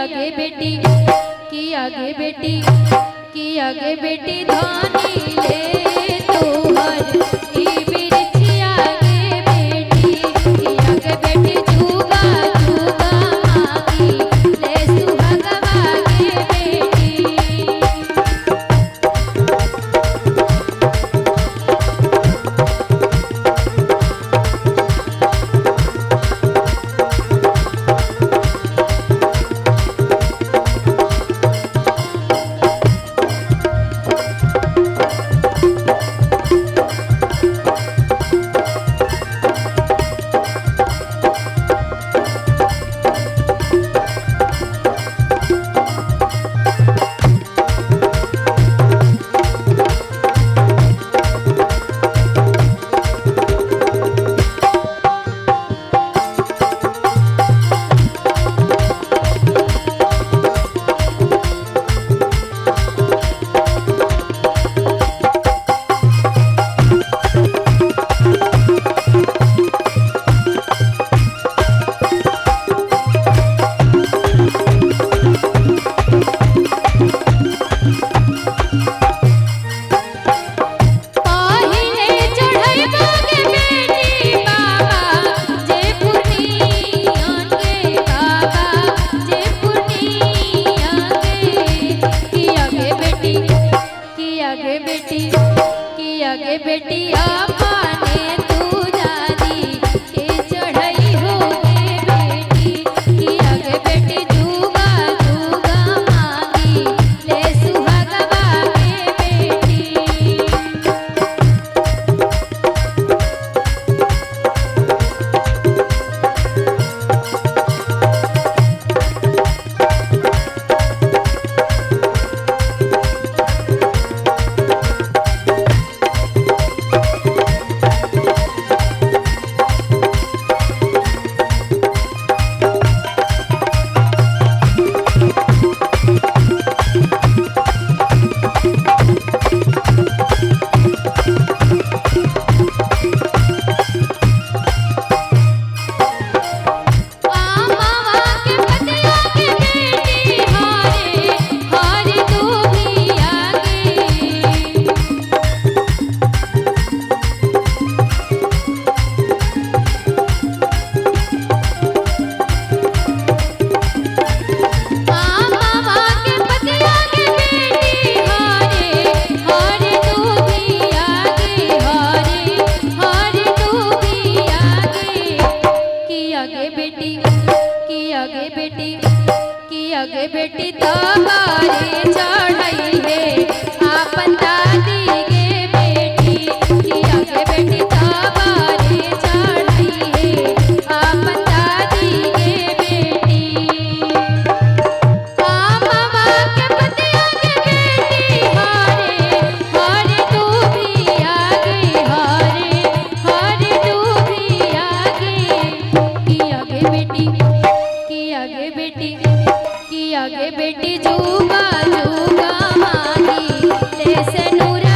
आगे बेटी की आगे बेटी की आगे बेटी धानी ले तो हर की बिरछी आगे बेटी की आगे बेटी जुगा जुगा मांगी ले सुहाग आगे बेटी। आगे बेटी आपने तू जादी के चढ़ाई हो गे बेटी की आगे बेटी जुगा जुगा मांगी ले सुहाग आगे बेटी। आगे बेटी तबारे चढ़ाई है आपन दादी गे बेटी की आगे बेटी तबारे चढ़ाई है आपन दादी गे बेटी। मामा के पति आगे बेटी हारे हारे तू भी आगे हारे तू भी आगे की आगे बेटी की आगे बेटी की आगे बेटी जुगा जुगा मांगी ले से नूर